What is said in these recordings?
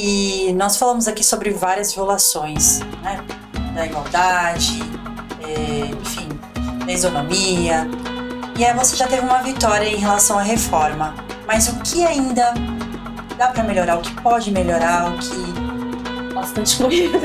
E nós falamos aqui sobre várias violações, né? Da igualdade, enfim, da isonomia. E aí você já teve uma vitória em relação à reforma. Mas o que ainda dá para melhorar? O que pode melhorar? O que... Bastante coisa.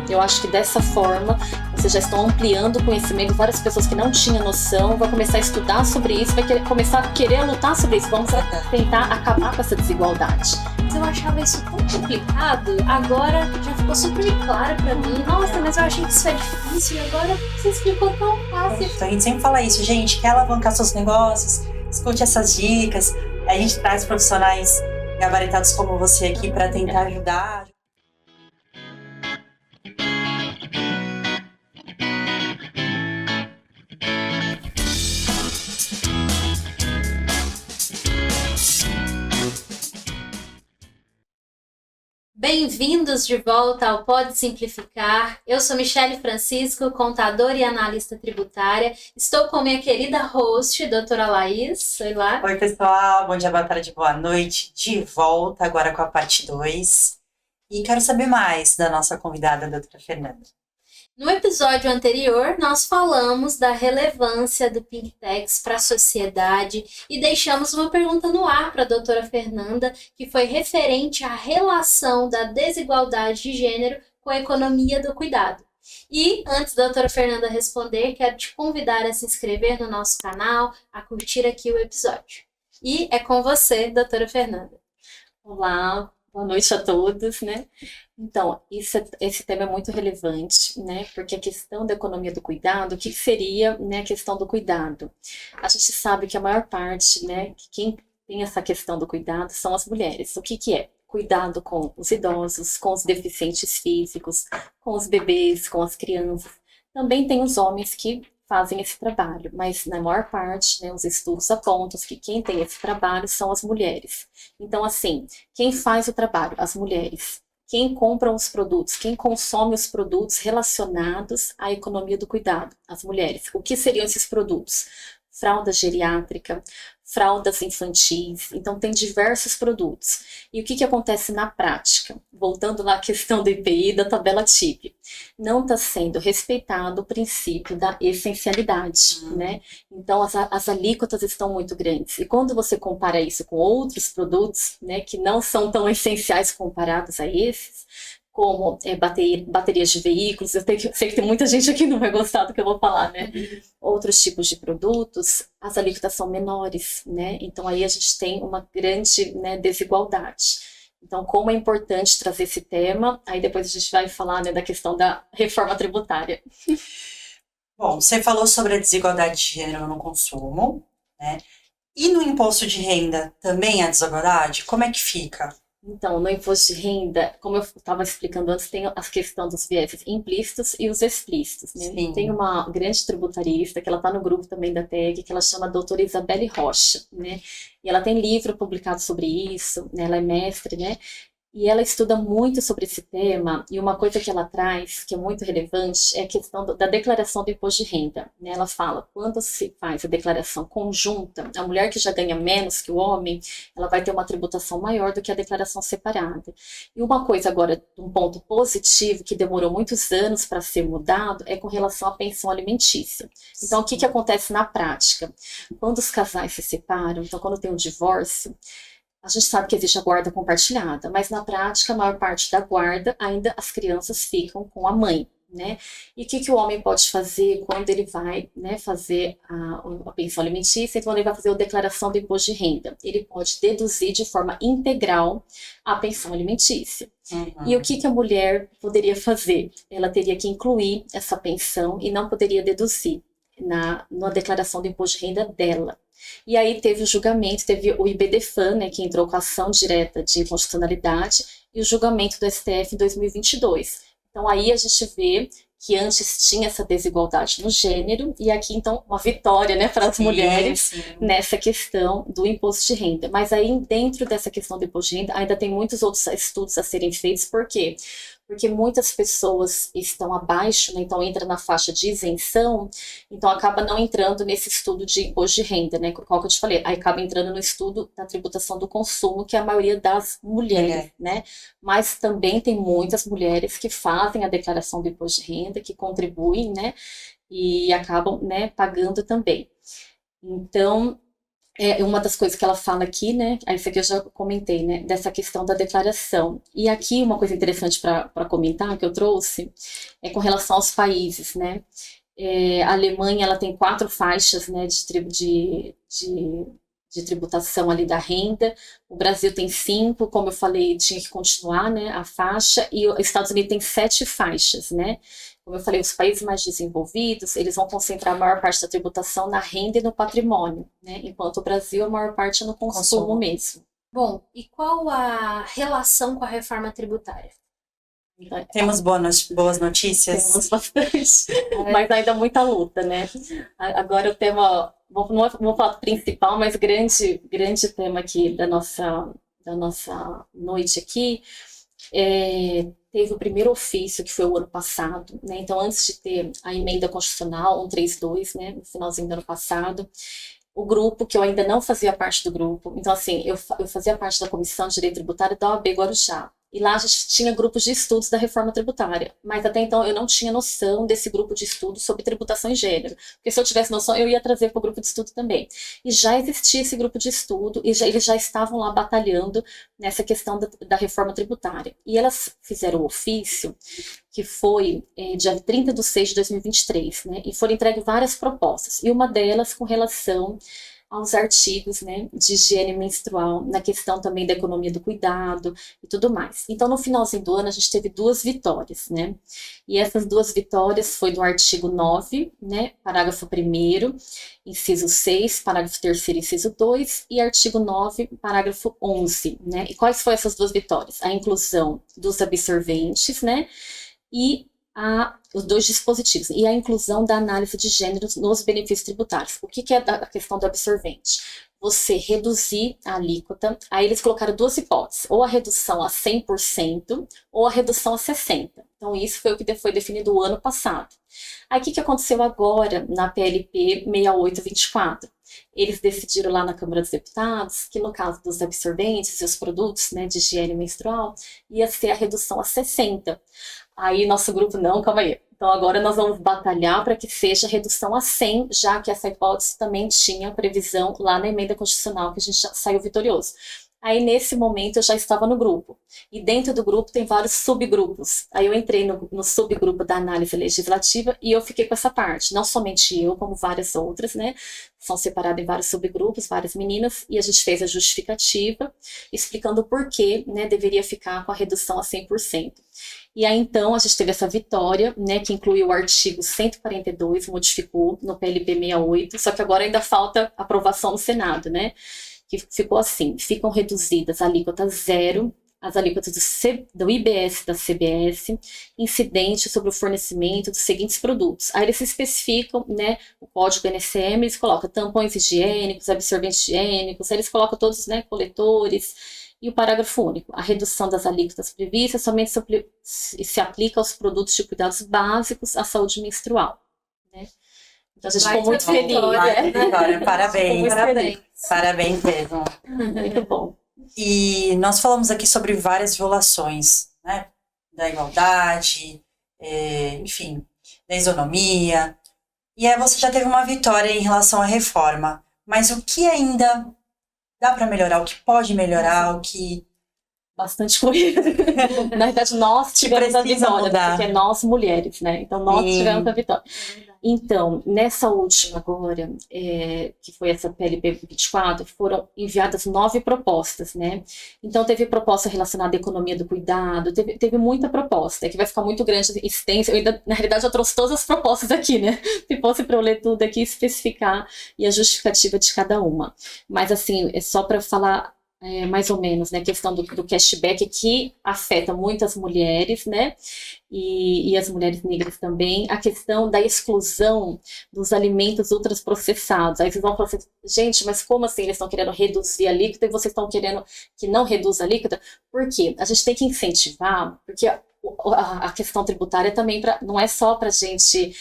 Eu acho que dessa forma vocês já estão ampliando o conhecimento. Várias pessoas que não tinham noção vão começar a estudar sobre isso, começar a querer lutar sobre isso. Vamos tentar acabar com essa desigualdade. Eu achava isso tão complicado, agora já ficou super claro pra mim. Nossa, mas eu achei que isso é difícil e agora você explicou tão fácil. A gente sempre fala isso, gente, quer alavancar seus negócios? Escute essas dicas. A gente traz profissionais gabaritados como você aqui para tentar ajudar. Bem-vindos de volta ao Pode Simplificar. Eu sou Michele Francisco, contadora e analista tributária. Estou com minha querida host, doutora Laís. Oi lá. Oi, pessoal. Bom dia, boa tarde, boa noite. De volta agora com a parte 2. E quero saber mais da nossa convidada, a doutora Fernanda. No episódio anterior, nós falamos da relevância do Pinktex para a sociedade e deixamos uma pergunta no ar para a doutora Fernanda, que foi referente à relação da desigualdade de gênero com a economia do cuidado. E, antes da doutora Fernanda responder, quero te convidar a se inscrever no nosso canal, a curtir aqui o episódio. E é com você, doutora Fernanda. Olá, boa noite a todos, né? Então, esse tema é muito relevante, né? Porque a questão da economia do cuidado, o que seria, né, a questão do cuidado? A gente sabe que a maior parte, né, que quem tem essa questão do cuidado são as mulheres. O que é? Cuidado com os idosos, com os deficientes físicos, com os bebês, com as crianças. Também tem os homens que fazem esse trabalho, mas na maior parte, né, os estudos apontam que quem tem esse trabalho são as mulheres. Então, assim, quem faz o trabalho? As mulheres. Quem compra os produtos, quem consome os produtos relacionados à economia do cuidado? As mulheres. O que seriam esses produtos? Fralda geriátrica, fraldas infantis, então tem diversos produtos. E o que acontece na prática? Voltando lá à questão do IPI, da tabela TIP, não está sendo respeitado o princípio da essencialidade, né? Então as alíquotas estão muito grandes. E quando você compara isso com outros produtos, né, que não são tão essenciais comparados a esses, como baterias de veículos, sei que tem muita gente aqui que não vai gostar do que eu vou falar, né? Outros tipos de produtos, as alíquotas são menores, né? Então aí a gente tem uma grande, né, desigualdade. Então, como é importante trazer esse tema, aí depois a gente vai falar, né, da questão da reforma tributária. Bom, você falou sobre a desigualdade de gênero no consumo, né? E no imposto de renda também há desigualdade? Como é que fica? Então, no imposto de renda, como eu estava explicando antes, tem a questão dos vieses implícitos e os explícitos, né? Tem uma grande tributarista, que ela está no grupo também da TEG, que ela chama doutora Isabelle Rocha, né? E ela tem livro publicado sobre isso, né? Ela é mestre, né? E ela estuda muito sobre esse tema, e uma coisa que ela traz, que é muito relevante, é a questão da declaração do imposto de renda, né? Ela fala, quando se faz a declaração conjunta, a mulher que já ganha menos que o homem, ela vai ter uma tributação maior do que a declaração separada. E uma coisa agora, um ponto positivo, que demorou muitos anos para ser mudado, é com relação à pensão alimentícia. Então, o que acontece na prática? Quando os casais se separam, então quando tem um divórcio, a gente sabe que existe a guarda compartilhada, mas na prática, a maior parte da guarda, ainda as crianças ficam com a mãe, né? E o que o homem pode fazer quando ele vai, né, fazer a pensão alimentícia e quando ele vai fazer a declaração do imposto de renda? Ele pode deduzir de forma integral a pensão alimentícia. E o que a mulher poderia fazer? Ela teria que incluir essa pensão e não poderia deduzir na declaração do imposto de renda dela. E aí teve o julgamento, teve o IBDFAN, né, que entrou com a ação direta de inconstitucionalidade, e o julgamento do STF em 2022. Então aí a gente vê que antes tinha essa desigualdade no gênero, e aqui então uma vitória, né, para as mulheres nessa questão do imposto de renda. Mas aí dentro dessa questão do imposto de renda ainda tem muitos outros estudos a serem feitos, por quê? porque muitas pessoas estão abaixo, né, então entra na faixa de isenção, então acaba não entrando nesse estudo de imposto de renda, né, qual que eu te falei, aí acaba entrando no estudo da tributação do consumo, que é a maioria das mulheres, né, mas também tem muitas mulheres que fazem a declaração do imposto de renda, que contribuem, né, e acabam, né, pagando também. Então, uma das coisas que ela fala aqui, né, isso aqui eu já comentei, né, dessa questão da declaração. E aqui uma coisa interessante para comentar, que eu trouxe, é com relação aos países, né. A Alemanha, ela tem 4 faixas, né, de tributação ali da renda, o Brasil tem 5, como eu falei, tinha que continuar, né, a faixa, e os Estados Unidos tem 7 faixas, né. Como eu falei, os países mais desenvolvidos, eles vão concentrar a maior parte da tributação na renda e no patrimônio, né? Enquanto o Brasil, a maior parte é no consumo mesmo. Bom, e qual a relação com a reforma tributária? Temos boas notícias? Temos bastante, mas ainda muita luta, né? Agora o tema, não vou falar do principal, mas grande tema aqui da nossa noite aqui, teve o primeiro ofício, que foi o ano passado, né? Então, antes de ter a emenda constitucional 132, né, no finalzinho do ano passado, o grupo, que eu ainda não fazia parte do grupo, então, assim, eu fazia parte da Comissão de Direito Tributário da OAB Guarujá. E lá a gente tinha grupos de estudos da reforma tributária, mas até então eu não tinha noção desse grupo de estudos sobre tributação em gênero, porque se eu tivesse noção eu ia trazer para o grupo de estudo também. E já existia esse grupo de estudo, e eles já estavam lá batalhando nessa questão da reforma tributária. E elas fizeram o ofício, que foi dia 30/6/2023, né, e foram entregues várias propostas, e uma delas com relação aos artigos, né, de higiene menstrual, na questão também da economia do cuidado e tudo mais. Então, no finalzinho do ano, a gente teve 2 vitórias, né, e essas 2 vitórias foi do artigo 9, né, parágrafo 1º, inciso 6, parágrafo 3º, inciso 2, e artigo 9, parágrafo 11, né, e quais foram essas 2 vitórias? A inclusão dos absorventes, né, e os 2 dispositivos, e a inclusão da análise de gêneros nos benefícios tributários. O que é a questão do absorvente? Você reduzir a alíquota, aí eles colocaram 2 hipóteses, ou a redução a 100%, ou a redução a 60%. Então, isso foi o que foi definido o ano passado. Aí, o que aconteceu agora na PLP 6824? Eles decidiram lá na Câmara dos Deputados que, no caso dos absorventes e os produtos, né, de higiene menstrual, ia ser a redução a 60%. Aí nosso grupo, não, calma aí. Então agora nós vamos batalhar para que seja redução a 100, já que essa hipótese também tinha previsão lá na emenda constitucional, que a gente já saiu vitorioso. Aí nesse momento eu já estava no grupo, e dentro do grupo tem vários subgrupos. Aí eu entrei no subgrupo da análise legislativa e eu fiquei com essa parte, não somente eu, como várias outras, né, são separadas em vários subgrupos, várias meninas, e a gente fez a justificativa, explicando o porquê, né, deveria ficar com a redução a 100%. E aí, então, a gente teve essa vitória, né, que incluiu o artigo 142, modificou no PLP 68, só que agora ainda falta aprovação no Senado, né, que ficou assim: ficam reduzidas a alíquota 0, as alíquotas do IBS da CBS, incidente sobre o fornecimento dos seguintes produtos. Aí eles se especificam, né, o código NSM, eles colocam tampões higiênicos, absorventes higiênicos, aí eles colocam todos, né, coletores. E o parágrafo único: a redução das alíquotas previstas somente se aplica aos produtos de cuidados básicos à saúde menstrual, né? Então a gente ficou muito feliz, né? Parabéns. Parabéns mesmo. Muito bom. E nós falamos aqui sobre várias violações, né? Da igualdade, enfim, da isonomia. E aí você já teve uma vitória em relação à reforma. Mas o que ainda dá para melhorar? O que pode melhorar? O que... Bastante coisa. Na verdade, nós tivemos a vitória, porque é nós mulheres, né? Então, nós tivemos a vitória. Então, nessa última agora, que foi essa PLP 24, foram enviadas 9 propostas, né? Então, teve proposta relacionada à economia do cuidado, teve muita proposta, que vai ficar muito grande, extensa. Eu ainda, na realidade, eu trouxe todas as propostas aqui, né? Se fosse para eu ler tudo aqui, especificar e a justificativa de cada uma. Mas, assim, é só para falar... mais ou menos, né, a questão do cashback, que afeta muitas mulheres, né, e as mulheres negras também, a questão da exclusão dos alimentos ultraprocessados. Aí vocês vão falar assim: gente, mas como assim eles estão querendo reduzir a alíquota e vocês estão querendo que não reduza a alíquota? Por quê? A gente tem que incentivar, porque a questão tributária também não é só para a gente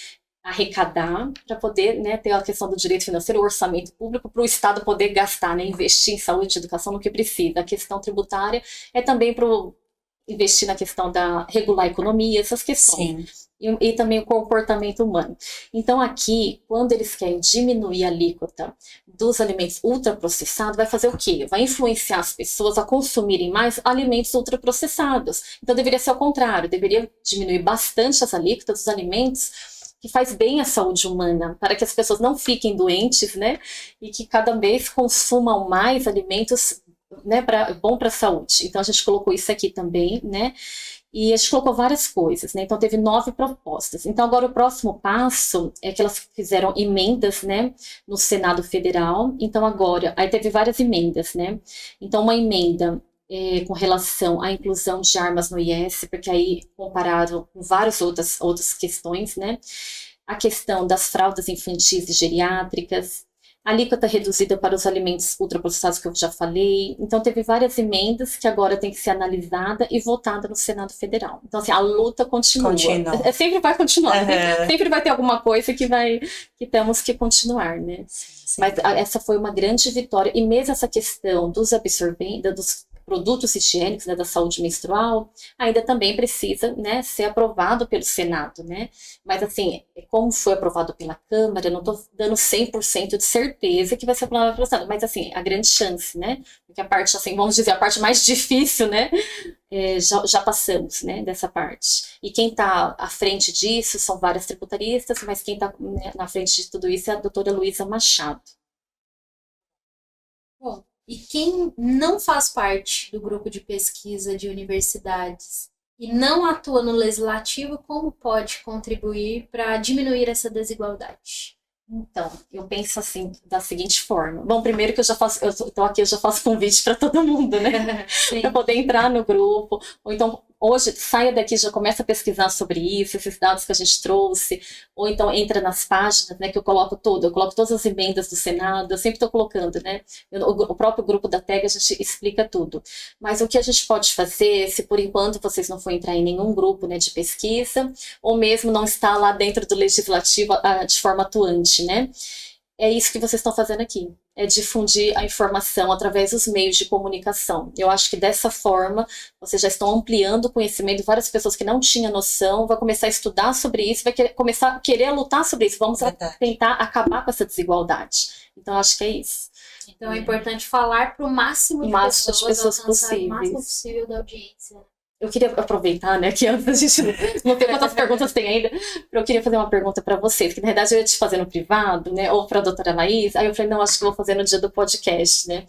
arrecadar, para poder, né, ter a questão do direito financeiro, o orçamento público, para o Estado poder gastar, né, investir em saúde e educação no que precisa. A questão tributária é também para investir na questão da regular a economia, essas questões. Sim. E também o comportamento humano. Então, aqui, quando eles querem diminuir a alíquota dos alimentos ultraprocessados, vai fazer o quê? Vai influenciar as pessoas a consumirem mais alimentos ultraprocessados. Então, deveria ser ao contrário, deveria diminuir bastante as alíquotas dos alimentos que faz bem à saúde humana, para que as pessoas não fiquem doentes, né? E que cada vez consumam mais alimentos, né, bom para a saúde. Então, a gente colocou isso aqui também, né? E a gente colocou várias coisas, né? Então, teve 9 propostas. Então, agora o próximo passo é que elas fizeram emendas, né? No Senado Federal. Então, agora, aí teve várias emendas, né? Então, uma emenda com relação à inclusão de armas no IS, porque aí compararam com várias outras questões, né? A questão das fraldas infantis e geriátricas, a alíquota reduzida para os alimentos ultraprocessados, que eu já falei. Então, teve várias emendas que agora tem que ser analisada e votada no Senado Federal. Então, assim, a luta continua. Sempre vai continuar. Sempre vai ter alguma coisa que temos que continuar, né? Sim. Mas essa foi uma grande vitória. E mesmo essa questão dos absorventes, dos produtos higiênicos, né, da saúde menstrual, ainda também precisa, né, ser aprovado pelo Senado, né? Mas, assim, como foi aprovado pela Câmara, eu não estou dando 100% de certeza que vai ser aprovado pelo Senado, mas, assim, a grande chance, né? Porque a parte, assim, vamos dizer, a parte mais difícil, né, já passamos, né, dessa parte. E quem está à frente disso são várias tributaristas, mas quem está, né, na frente de tudo isso é a doutora Luísa Machado. Bom, e quem não faz parte do grupo de pesquisa de universidades e não atua no legislativo, como pode contribuir para diminuir essa desigualdade? Então, eu penso assim, da seguinte forma. Bom, primeiro que eu estou aqui, eu já faço convite para todo mundo, né? Para poder entrar no grupo. Ou então, hoje, saia daqui, já começa a pesquisar sobre isso, esses dados que a gente trouxe. Ou então, entra nas páginas, né, que eu coloco todas as emendas do Senado, eu sempre estou colocando, né? O próprio grupo da TEG, a gente explica tudo. Mas o que a gente pode fazer, se por enquanto vocês não forem entrar em nenhum grupo, né, de pesquisa, ou mesmo não está lá dentro do legislativo de forma atuante, né? É isso que vocês estão fazendo aqui, é difundir a informação através dos meios de comunicação. Eu acho que dessa forma, vocês já estão ampliando o conhecimento, várias pessoas que não tinham noção, vão começar a estudar sobre isso, começar a querer lutar sobre isso, vamos tentar acabar com essa desigualdade. Então, acho que é isso. Então, é importante falar para o máximo de pessoas possíveis. O máximo possível da audiência. Eu queria aproveitar, né, que antes a gente não tem quantas perguntas tem ainda, eu queria fazer uma pergunta para vocês, que na verdade eu ia te fazer no privado, né, ou para a doutora Laís, aí eu falei, não, acho que eu vou fazer no dia do podcast, né.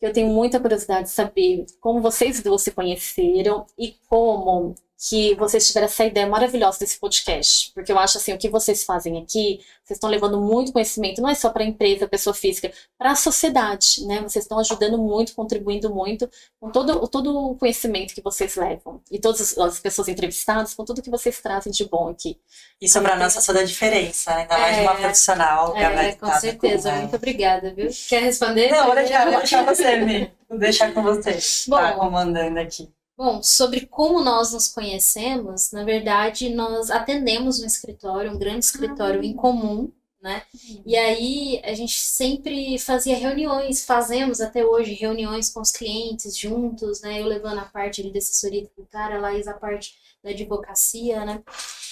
Eu tenho muita curiosidade de saber como vocês duas se conheceram e como que vocês tiveram essa ideia maravilhosa desse podcast, porque eu acho assim, o que vocês fazem aqui, vocês estão levando muito conhecimento, não é só para a empresa, pessoa física, para a sociedade, né, vocês estão ajudando muito, contribuindo muito com todo o conhecimento que vocês levam, e todas as pessoas entrevistadas, com tudo que vocês trazem de bom aqui. Isso para nós faz toda a diferença, ainda mais de uma profissional. Com certeza, muito obrigada, viu? Quer responder? Não, vou deixar você, vou deixar com você, tá comandando aqui. Bom, sobre como nós nos conhecemos, na verdade, nós atendemos um escritório, um grande escritório em comum, né? E aí a gente sempre fazia reuniões, fazemos até hoje reuniões com os clientes juntos, né? Eu levando a parte de assessoria tributária, a Laís a parte da advocacia, né?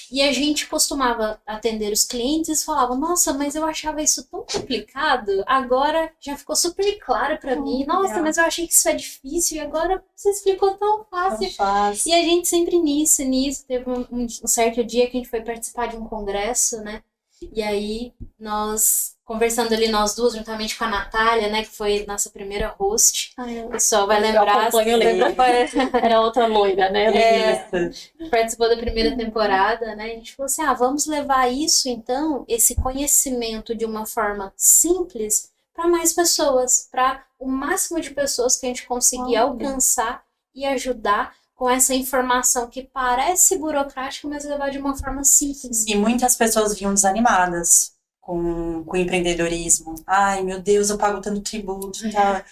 E a gente costumava atender os clientes e falava, nossa, mas eu achava isso tão complicado, agora já ficou super claro para mim. Nossa, mas eu achei que isso é difícil e agora você explicou tão fácil. E a gente sempre nisso, teve um certo dia que a gente foi participar de um congresso, né? E aí nós, conversando ali nós duas, juntamente com a Natália, né, que foi nossa primeira host, o pessoal vai lembrar. Eu lembro. Era outra loira, né? Participou da primeira temporada, né? A gente falou assim, vamos levar isso, então, esse conhecimento de uma forma simples para mais pessoas, para o máximo de pessoas que a gente conseguir alcançar e ajudar com essa informação que parece burocrática, mas levar de uma forma simples. E muitas pessoas vinham desanimadas com o empreendedorismo. Ai, meu Deus, eu pago tanto tributo, tá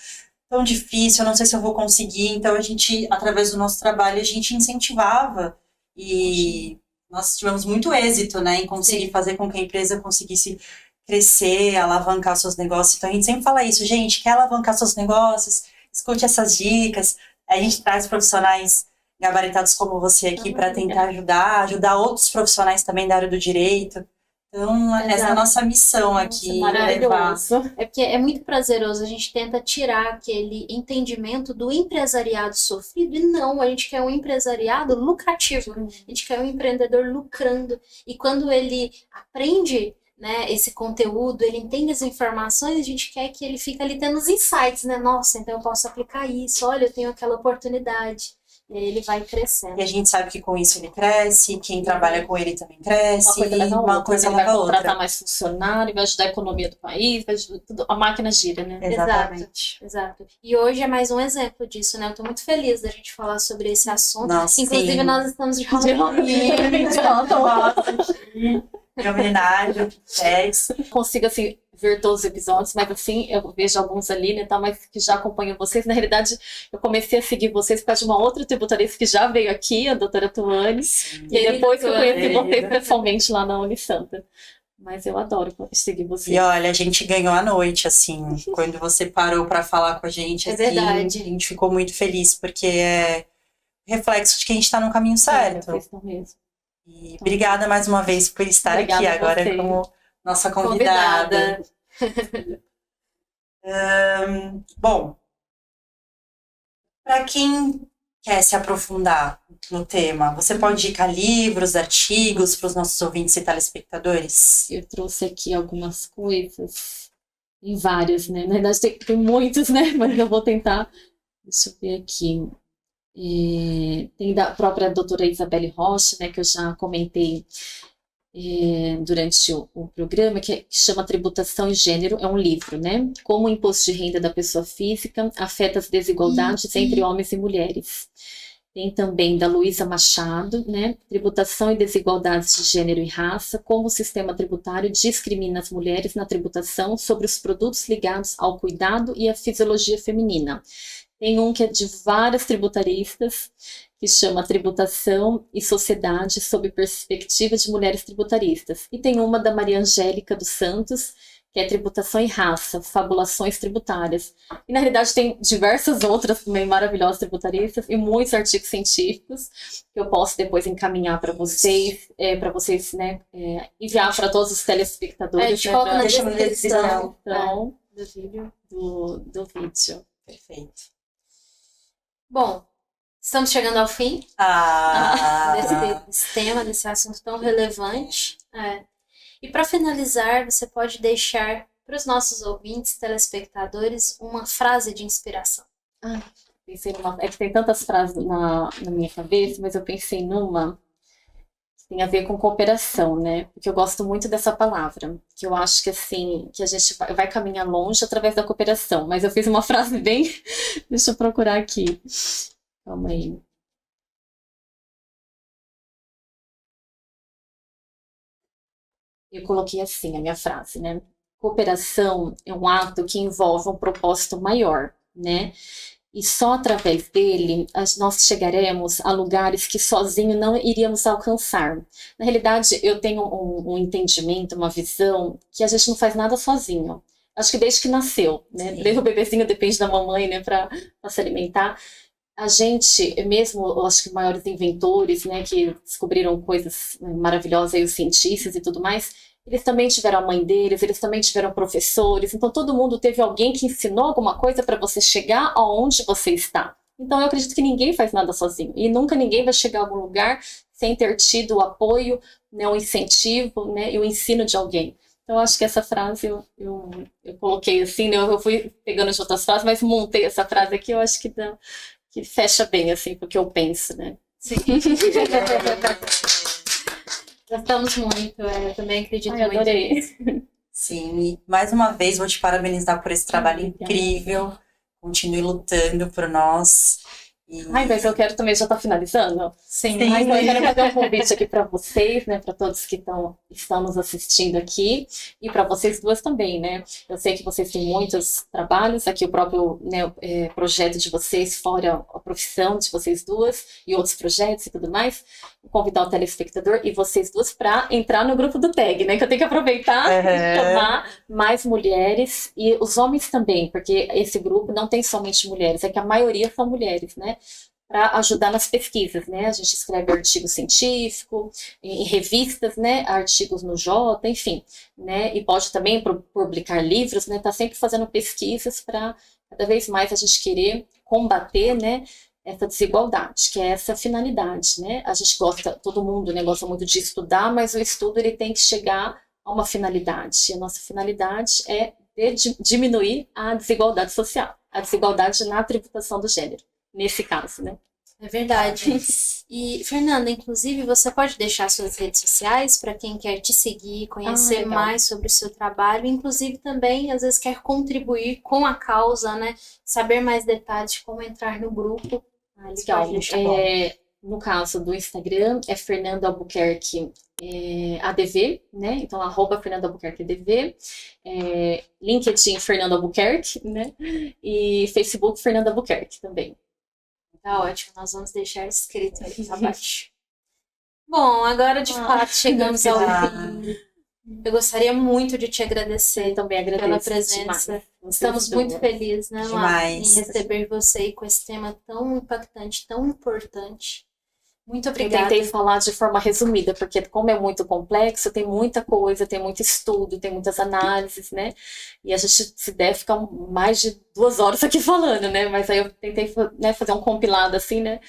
tão difícil, eu não sei se eu vou conseguir. Então, a gente, através do nosso trabalho, a gente incentivava e nós tivemos muito êxito, né, em conseguir fazer com que a empresa conseguisse crescer, alavancar seus negócios. Então a gente sempre fala isso, gente, quer alavancar seus negócios? Escute essas dicas. A gente traz profissionais gabaritados como você aqui para tentar ajudar outros profissionais também da área do direito. Então, essa é a nossa missão aqui. Maravilhoso. É porque é muito prazeroso, a gente tenta tirar aquele entendimento do empresariado sofrido, e não, a gente quer um empresariado lucrativo, a gente quer um empreendedor lucrando. E quando ele aprende, né, esse conteúdo, ele entende as informações, a gente quer que ele fique ali tendo os insights, né? Nossa, então eu posso aplicar isso, olha, eu tenho aquela oportunidade. E aí ele vai crescendo. E a gente sabe que com isso ele cresce, quem trabalha com ele também cresce, uma coisa leva a outra. Vai contratar mais funcionário, vai ajudar a economia do país, vai ajudar tudo, a máquina gira, né? Exatamente. Exato. E hoje é mais um exemplo disso, né? Eu tô muito feliz da gente falar sobre esse assunto. Nossa, inclusive, nós estamos de em homenagem ao Pictex. Consigo, assim, ver todos os episódios, mas assim, eu vejo alguns ali, né, tá, mas que já acompanham vocês. Na realidade, eu comecei a seguir vocês por causa de uma outra tributarista que já veio aqui, a doutora Tuane, e depois que eu conheci vocês pessoalmente lá na Unisanta. Mas eu adoro seguir vocês. E olha, a gente ganhou a noite, assim, quando você parou para falar com a gente. É verdade. A gente ficou muito feliz, porque é reflexo de que a gente tá no caminho certo. É isso mesmo. E obrigada mais uma vez por estar aqui agora como nossa convidada. Bom, para quem quer se aprofundar no tema, você pode indicar livros, artigos para os nossos ouvintes e telespectadores? Eu trouxe aqui algumas coisas, em várias, né? Na verdade tem muitos, né? Mas eu vou tentar. Deixa eu ver aqui. Tem da própria doutora Isabelle Roche, né, que eu já comentei durante o programa, que chama Tributação e Gênero, é um livro, né? Como o imposto de renda da pessoa física afeta as desigualdades entre homens e mulheres. Tem também da Luísa Machado, né? Tributação e desigualdades de gênero e raça, como o sistema tributário discrimina as mulheres na tributação sobre os produtos ligados ao cuidado e à fisiologia feminina. Tem um que é de várias tributaristas, que chama Tributação e Sociedade sob perspectiva de mulheres tributaristas. E tem uma da Maria Angélica dos Santos, que é Tributação e Raça, Fabulações Tributárias. E na realidade tem diversas outras também maravilhosas tributaristas e muitos artigos científicos que eu posso depois encaminhar para vocês, né, enviar para todos os telespectadores. Deixa na descrição do vídeo. Do vídeo. Perfeito. Bom, estamos chegando ao fim desse tema, desse assunto tão relevante. E para finalizar, você pode deixar para os nossos ouvintes, telespectadores, uma frase de inspiração. Pensei numa. É que tem tantas frases na minha cabeça, mas eu pensei numa que tem a ver com cooperação, né? Porque eu gosto muito dessa palavra, que eu acho que assim, que a gente vai caminhar longe através da cooperação. Mas eu fiz uma frase bem. Deixa eu procurar aqui. Calma aí. Eu coloquei assim a minha frase, né? Cooperação é um ato que envolve um propósito maior, né? E só através dele nós chegaremos a lugares que sozinho não iríamos alcançar. Na realidade, eu tenho um entendimento, uma visão, que a gente não faz nada sozinho. Acho que desde que nasceu, né? Desde o bebezinho depende da mamãe, né, para se alimentar. A gente, mesmo, eu acho que maiores inventores, né, que descobriram coisas maravilhosas, aí, os cientistas e tudo mais, eles também tiveram a mãe deles, eles também tiveram professores, então todo mundo teve alguém que ensinou alguma coisa para você chegar aonde você está. Então eu acredito que ninguém faz nada sozinho, e nunca ninguém vai chegar a algum lugar sem ter tido o apoio, né, o incentivo, né, e o ensino de alguém. Então eu acho que essa frase eu coloquei assim, né, eu fui pegando de outras frases, mas montei essa frase aqui, eu acho que fecha bem, assim, com o que eu penso, né? Sim. Gostamos muito, eu também acredito muito. Adorei. Sim, e mais uma vez vou te parabenizar por esse trabalho incrível. Continue lutando por nós. Ai, mas eu quero também, já tá finalizando? Sim. Ai, então eu quero fazer um convite aqui para vocês, né, para todos que estão nos assistindo aqui, e para vocês duas também, né? Eu sei que vocês têm muitos trabalhos, aqui o próprio, né, projeto de vocês, fora a profissão de vocês duas, e outros projetos e tudo mais. Vou convidar o telespectador e vocês duas para entrar no grupo do TAG, né? Que eu tenho que aproveitar e chamar mais mulheres, e os homens também, porque esse grupo não tem somente mulheres, é que a maioria são mulheres, né? Para ajudar nas pesquisas, né? A gente escreve artigo científico, em revistas, né? Artigos no Jota, enfim, né? E pode também publicar livros, né? Tá sempre fazendo pesquisas para cada vez mais a gente querer combater, né? Essa desigualdade, que é essa finalidade, né? A gente gosta, todo mundo, né, gosta muito de estudar, mas o estudo ele tem que chegar a uma finalidade. E a nossa finalidade é diminuir a desigualdade social, a desigualdade na tributação do gênero, nesse caso, né? É verdade. E, Fernanda, inclusive, você pode deixar suas redes sociais para quem quer te seguir, conhecer mais sobre o seu trabalho, inclusive também, às vezes, quer contribuir com a causa, né? Saber mais detalhes de como entrar no grupo. Legal. No caso do Instagram, é Fernanda Albuquerque ADV, né? Então, @Fernanda Albuquerque ADV. LinkedIn, Fernanda Albuquerque, né? E Facebook, Fernanda Albuquerque também. Tá ótimo, nós vamos deixar escrito aqui abaixo. Bom, agora de fato chegamos ao fim. Eu gostaria muito de te agradecer também pela presença. Estamos muito felizes, né, Lá, em receber você com esse tema tão impactante, tão importante. Muito obrigada. Eu tentei falar de forma resumida, porque como é muito complexo, tem muita coisa, tem muito estudo, tem muitas análises, né? E a gente, se der, fica mais de 2 horas aqui falando, né? Mas aí eu tentei, né, fazer um compilado assim, né?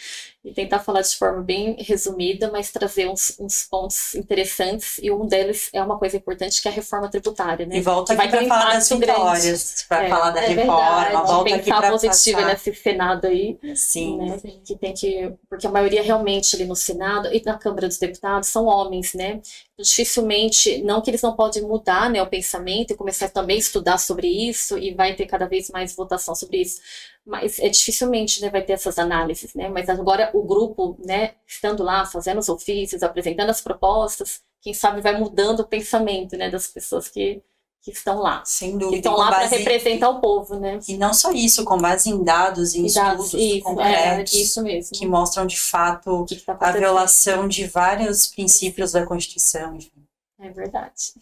E tentar falar de forma bem resumida, mas trazer uns pontos interessantes, e um deles é uma coisa importante, que é a reforma tributária, né? E volta aqui para falar das vitórias, para falar da reforma, verdade. volta aqui para positivo nesse Senado aí. Sim. Né? Que tem que, porque a maioria realmente ali no Senado e na Câmara dos Deputados são homens, né? Dificilmente, não que eles não podem mudar, né, o pensamento e começar também a estudar sobre isso, e vai ter cada vez mais votação sobre isso, mas dificilmente, né, vai ter essas análises, né? Mas agora o grupo, né, estando lá, fazendo os ofícios, apresentando as propostas, quem sabe vai mudando o pensamento, né, das pessoas que estão lá. Sem dúvida. Que estão lá para representar o povo, né? E não só isso, com base em dados, em estudos concretos, isso mesmo, que mostram de fato a violação de vários princípios da Constituição. Enfim. É verdade.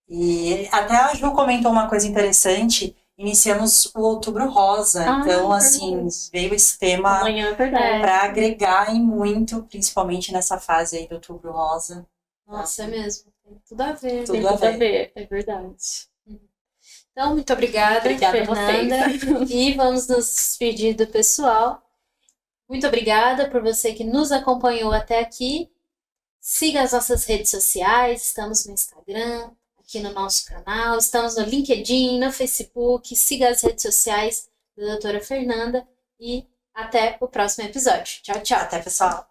E até a Ju comentou uma coisa interessante. Iniciamos o Outubro Rosa, então assim, veio esse tema para agregar e muito, principalmente nessa fase aí do Outubro Rosa. Nossa, é mesmo. Tem tudo a ver. Tem tudo a ver, é verdade. Então, muito obrigada, Fernanda. E vamos nos despedir do pessoal. Muito obrigada por você que nos acompanhou até aqui. Siga as nossas redes sociais, estamos no Instagram, aqui no nosso canal, estamos no LinkedIn, no Facebook. Siga as redes sociais da doutora Fernanda e até o próximo episódio. Tchau, tchau. Até, pessoal.